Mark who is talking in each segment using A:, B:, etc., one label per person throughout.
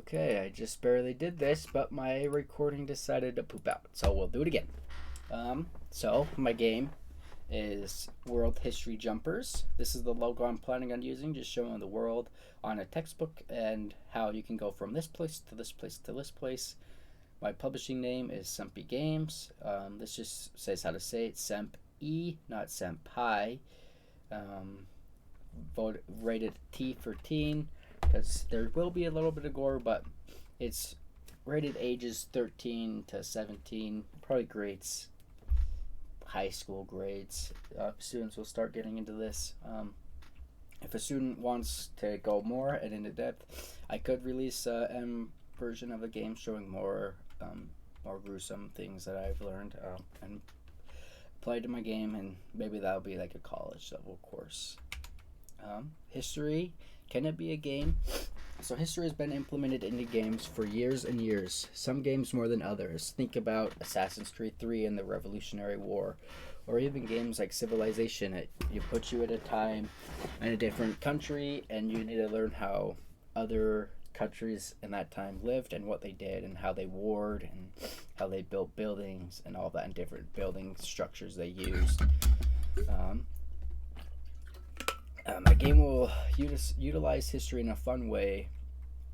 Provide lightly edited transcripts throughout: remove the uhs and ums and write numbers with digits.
A: Okay, I just barely did this, but my recording decided to poop out. So we'll do it again. So my game is World History Jumpers. This is the logo I'm planning on using, just showing the world on a textbook and how you can go from this place to this place to this place. My publishing name is Sempy Games. This just says how to say it, Semp E, not Senpai. Um, Rated T for teen because there will be a little bit of gore, but it's rated ages 13 to 17, probably grades, high school grades. Students will start getting into this. If a student wants to go more and into depth, I could release a M version of the game showing more gruesome things that I've learned and applied to my game, and maybe that'll be like a college level course. History, can it be a game? So history has been implemented into games for years and years, some games more than others. Think about Assassin's Creed 3 and the Revolutionary War, or even games like Civilization. It puts you at a time in a different country, and you need to learn how other countries in that time lived and what they did and how they warred and how they built buildings and all that, and different building structures they used. My game will utilize history in a fun way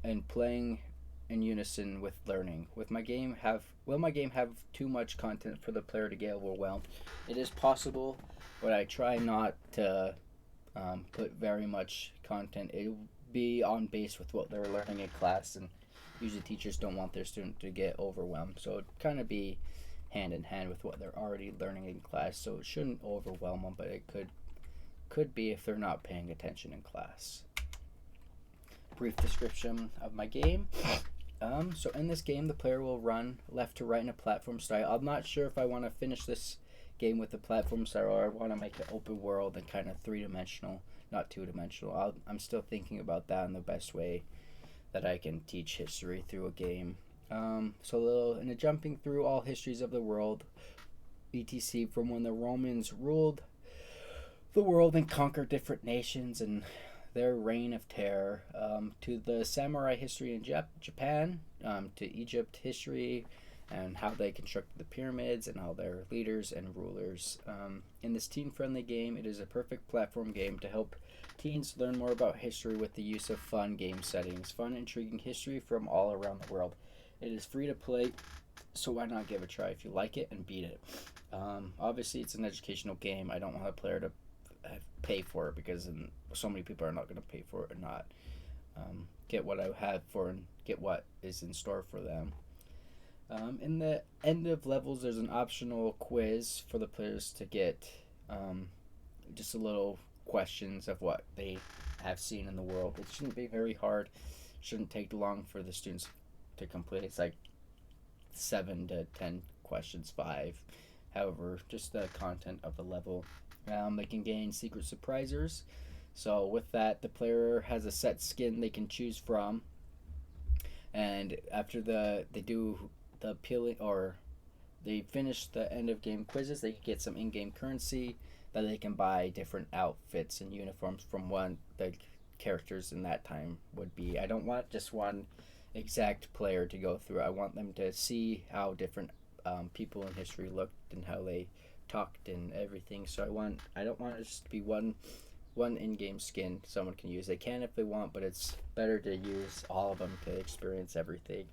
A: and playing in unison with learning. Will my game have too much content for the player to get overwhelmed? It is possible, but I try not to put very much content. It will be on base with what they're learning in class, and usually teachers don't want their student to get overwhelmed. So it kind of be hand in hand with what they're already learning in class. So it shouldn't overwhelm them, but it could be if they're not paying attention in class. Brief description of my game. So in this game, the player will run left to right in a platform style. I'm not sure if I want to finish this game with the platform style or I want to make it open world and kind of three-dimensional, not two-dimensional. I'm still thinking about that and the best way that I can teach history through a game. In a jumping through all histories of the world, etc., from when the Romans ruled the world and conquer different nations and their reign of terror, to the samurai history in Japan, to Egypt history and how they constructed the pyramids and all their leaders and rulers. In this teen-friendly game, it is a perfect platform game to help teens learn more about history with the use of fun game settings, fun, intriguing history from all around the world. It is free to play, so why not give it a try if you like it and beat it? Obviously, it's an educational game. I don't want a player to pay for it because so many people are not going to pay for it or not get what I have for and get what is in store for them. In the end of levels, there's an optional quiz for the players to get just a little questions of what they have seen in the world. It shouldn't be very hard. Shouldn't take long for the students to complete. It's like 7 to 10 questions, 5. However, just the content of the level. They can gain secret surprisers. So with that, the player has a set skin they can choose from, and after they do the appealing or they finish the end of game quizzes, they can get some in-game currency that they can buy different outfits and uniforms from one the characters in that time would be. I don't want just one exact player to go through. I want them to see how different people in history looked and how they talked and everything. So I don't want it just to be one in-game skin someone can use. They can if they want, but it's better to use all of them to experience everything.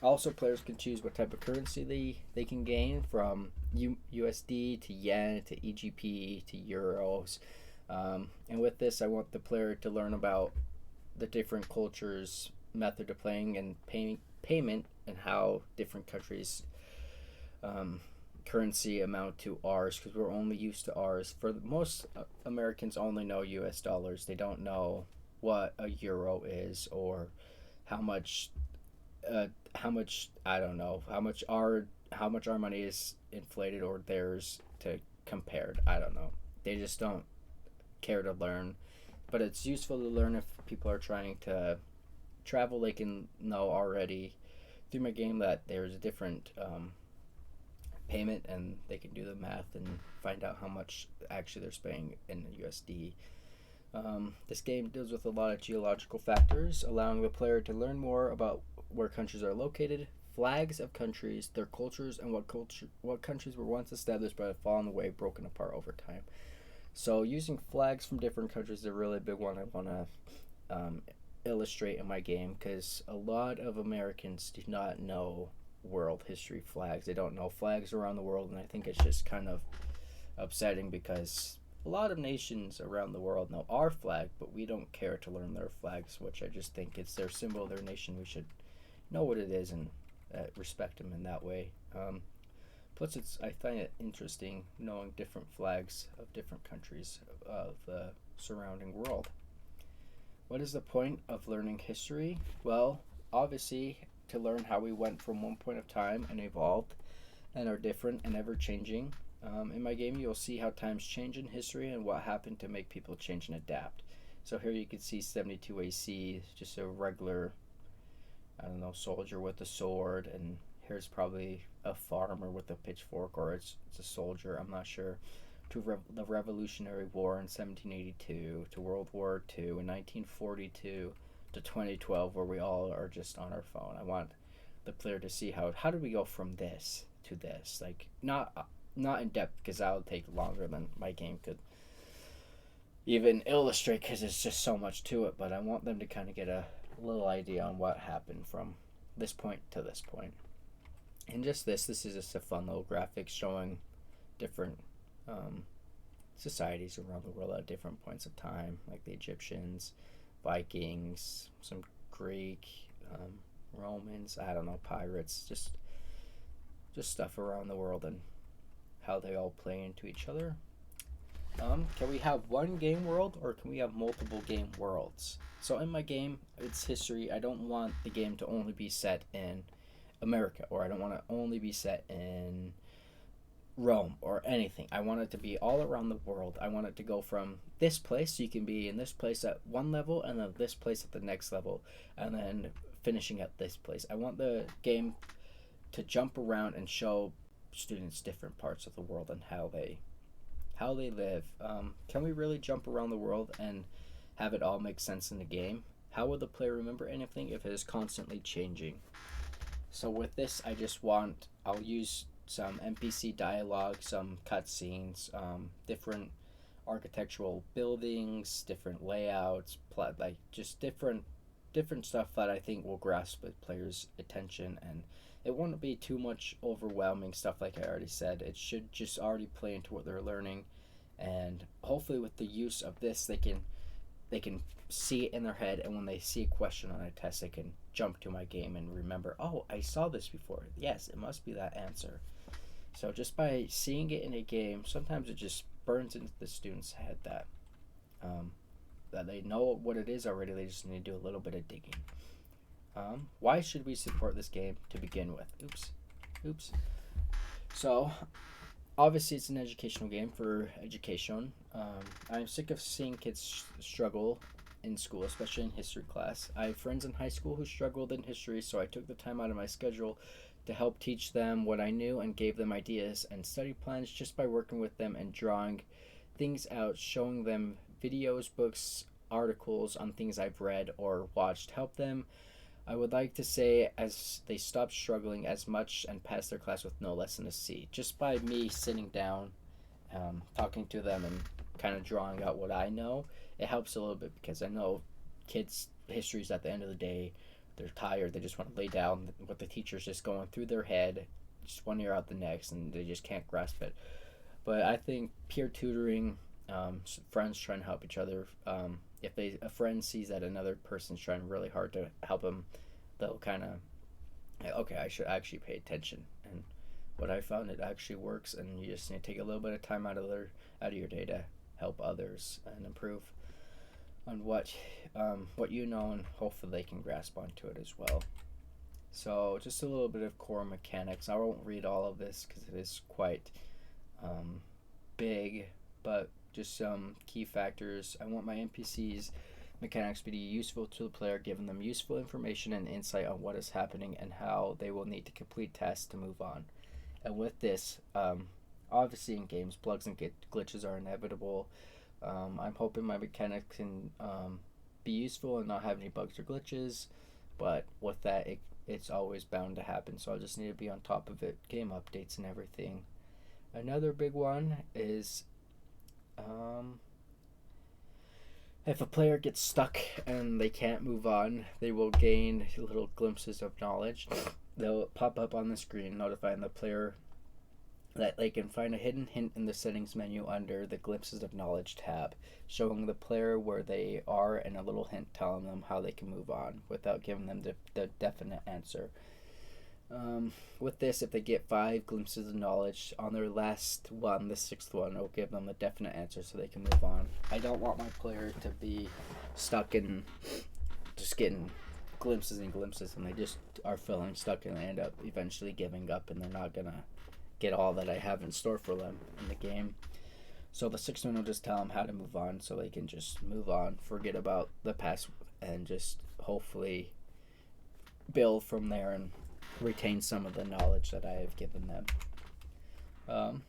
A: Also, players can choose what type of currency they can gain, from USD to yen to EGP to euros. And with this, I want the player to learn about the different cultures' method of playing and payment and how different countries' currency amount to ours, because we're only used to ours. For most Americans only know US dollars. They don't know what a euro is or how much I don't know how much our money is inflated or theirs to compared. I don't know. They just don't care to learn, but it's useful to learn if people are trying to travel. They can know already through my game that there's a different payment, and they can do the math and find out how much actually they're spending in USD. This game deals with a lot of geological factors, allowing the player to learn more about where countries are located, flags of countries, their cultures, and what countries were once established but have fallen away, broken apart over time. So using flags from different countries is a really big one I want to illustrate in my game because a lot of Americans do not know world history flags. They don't know flags around the world, and I think it's just kind of upsetting because a lot of nations around the world know our flag, but we don't care to learn their flags, which I just think it's their symbol of their nation. We should know what it is and respect them in that way. Plus, I find it interesting knowing different flags of different countries of the surrounding world. What is the point of learning history? Well, obviously, to learn how we went from one point of time and evolved and are different and ever changing. In my game, you'll see how times change in history and what happened to make people change and adapt. So here you can see 72 AC, just a regular, I don't know, soldier with a sword, and here's probably a farmer with a pitchfork, or it's a soldier, I'm not sure, to the Revolutionary War in 1782, to World War II in 1942, to 2012, where we all are just on our phone. I want the player to see how did we go from this to this, like not in depth because that'll take longer than my game could even illustrate because it's just so much to it. But I want them to kind of get a little idea on what happened from this point to this point. And this is just a fun little graphic showing different societies around the world at different points of time, like the Egyptians, Vikings, some Greek, Romans, I don't know, pirates, just stuff around the world and how they all play into each other. Can we have one game world or can we have multiple game worlds? So in my game, it's history. I don't want the game to only be set in America, or I don't want to only be set in Rome or anything. I want it to be all around the world. I want it to go from this place, so you can be in this place at one level, and then this place at the next level, and then finishing at this place. I want the game to jump around and show students different parts of the world and how they live. Can we really jump around the world and have it all make sense in the game? How will the player remember anything if it is constantly changing? So with this, I'll use some NPC dialogue, some cutscenes, different architectural buildings, different layouts, like just different stuff that I think will grasp the player's attention, and it won't be too much overwhelming stuff like I already said. It should just already play into what they're learning, and hopefully with the use of this they can see it in their head, and when they see a question on a test they can jump to my game and remember, oh, I saw this before, yes, it must be that answer. So just by seeing it in a game, sometimes it just burns into the student's head that they know what it is already. They just need to do a little bit of digging. Why should we support this game to begin with? Oops. So obviously it's an educational game for education. I'm sick of seeing kids struggle in school, especially in history class. I have friends in high school who struggled in history, so I took the time out of my schedule to help teach them what I knew and gave them ideas and study plans just by working with them and drawing things out, showing them videos, books, articles on things I've read or watched, help them. I would like to say as they stop struggling as much and pass their class with no lesson to see. Just by me sitting down, talking to them and kind of drawing out what I know, it helps a little bit because I know kids' histories at the end of the day, they're tired, they just want to lay down what the teacher's just going through their head, just one ear out the next, and they just can't grasp it. But I think peer tutoring, friends trying to help each other, if a friend sees that another person's trying really hard to help them, they'll kind of, okay, I should actually pay attention. And what I found, it actually works, and you just need to take a little bit of time out of your day to help others and improve on what you know, and hopefully they can grasp onto it as well. So just a little bit of core mechanics. I won't read all of this because it is quite big, but just some key factors. I want my NPCs mechanics to be useful to the player, giving them useful information and insight on what is happening and how they will need to complete tasks to move on. And with this, obviously in games, bugs and glitches are inevitable, I'm hoping my mechanics can be useful and not have any bugs or glitches, but with that, it's always bound to happen. So I just need to be on top of it, game updates and everything. Another big one is um, if a player gets stuck and they can't move on, they will gain little glimpses of knowledge. They'll pop up on the screen notifying the player that they can find a hidden hint in the settings menu under the Glimpses of Knowledge tab, showing the player where they are and a little hint telling them how they can move on without giving them the definite answer. With this, if they get 5 glimpses of knowledge on their last one, the 6th one, it'll give them a definite answer so they can move on. I don't want my player to be stuck in just getting glimpses and glimpses, and they just are feeling stuck and they end up eventually giving up, and they're not gonna get all that I have in store for them in the game. So the 6th one will just tell them how to move on so they can just move on, forget about the past, and just hopefully build from there and retain some of the knowledge that I have given them.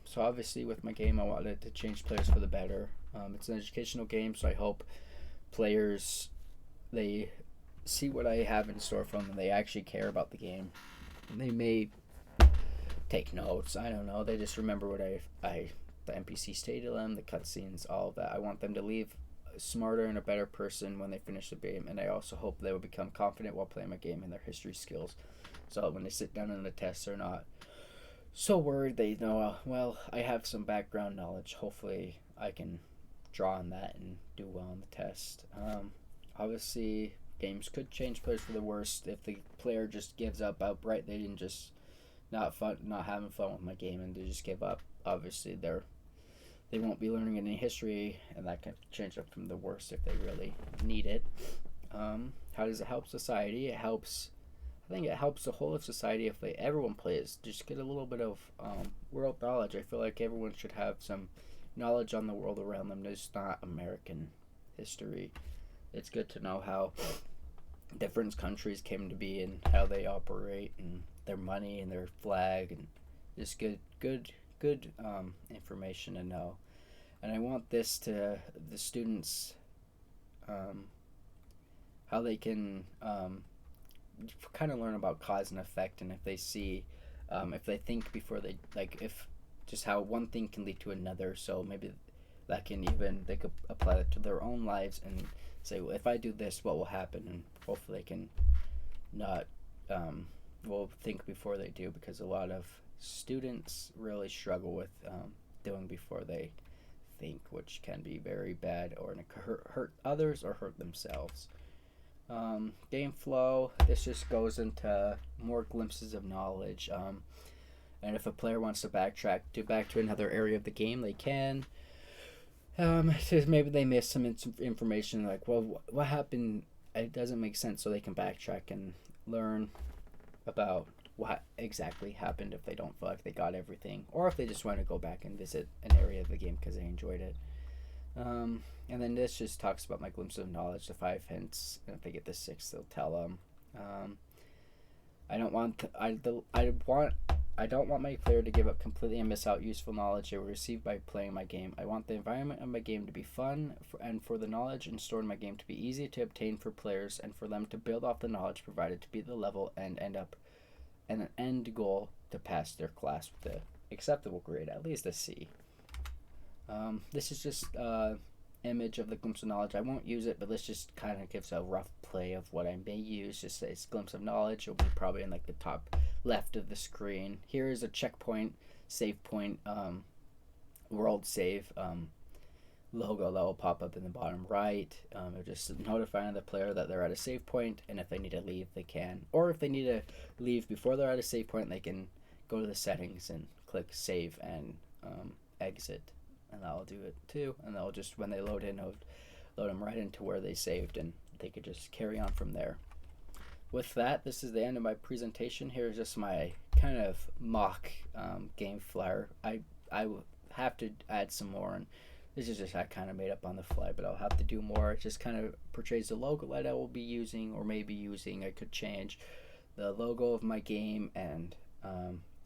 A: So obviously with my game I wanted to change players for the better. It's an educational game, so I hope players, they see what I have in store for them and they actually care about the game. And they may take notes, I don't know, they just remember what the NPC stated to them, the cutscenes, all of that. I want them to leave smarter and a better person when they finish the game, and I also hope they will become confident while playing my game in their history skills, so when they sit down in the test they're not so worried. They know, well, I have some background knowledge, hopefully I can draw on that and do well on the test. Obviously games could change players for the worst if the player just gives up outright. They didn't just not having fun with my game and they just give up. Obviously they won't be learning any history, and that can change up from the worst if they really need it. How does it help society? I think it helps the whole of society if everyone plays. Just get a little bit of world knowledge. I feel like everyone should have some knowledge on the world around them. There's not American history. It's good to know how different countries came to be and how they operate and their money and their flag, and just good information to know. And I want this to the students, how they can kind of learn about cause and effect, and if they see, if they think before they, like, if just how one thing can lead to another, so maybe that can even, they could apply that to their own lives and say, well, if I do this, what will happen, and hopefully they can not will think before they do, because a lot of students really struggle with doing before they think, which can be very bad, or hurt others or hurt themselves. Game flow, this just goes into more glimpses of knowledge, and if a player wants to back to another area of the game, they can. So maybe they missed some information, like, well, what happened, it doesn't make sense, so they can backtrack and learn about what exactly happened if they don't feel like they got everything, or if they just want to go back and visit an area of the game because they enjoyed it. And then this just talks about my glimpse of knowledge, the 5 hints, and if they get the 6, they'll tell them. I don't want my player to give up completely and miss out useful knowledge they will receive by playing my game. I want the environment of my game to be fun, and for the knowledge stored in my game to be easy to obtain for players, and for them to build off the knowledge provided to beat the level and end up an end goal to pass their class with an acceptable grade, at least a C. This is just image of the glimpse of knowledge. I won't use it, but this just kind of gives a rough play of what I may use. Just says glimpse of knowledge. It'll be probably in like the top left of the screen. Here is a checkpoint, save point, world save logo that will pop up in the bottom right. It'll just notifying the player that they're at a save point, and if they need to leave, they can. Or if they need to leave before they're at a save point, they can go to the settings and click save and exit, and that'll do it too. And they'll just, when they load in, it'll load them right into where they saved, and they could just carry on from there. With that, this is the end of my presentation. Here's just my kind of mock game flyer. I will have to add some more, and this is just I kind of made up on the fly, but I'll have to do more. It just kind of portrays the logo that I will be using, or maybe using. I could change the logo of my game, and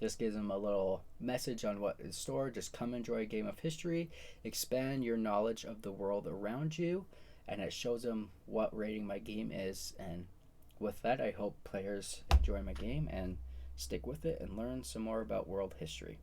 A: This gives them a little message on what is stored. Just come enjoy a game of history, expand your knowledge of the world around you, and it shows them what rating my game is. And with that, I hope players enjoy my game and stick with it and learn some more about world history.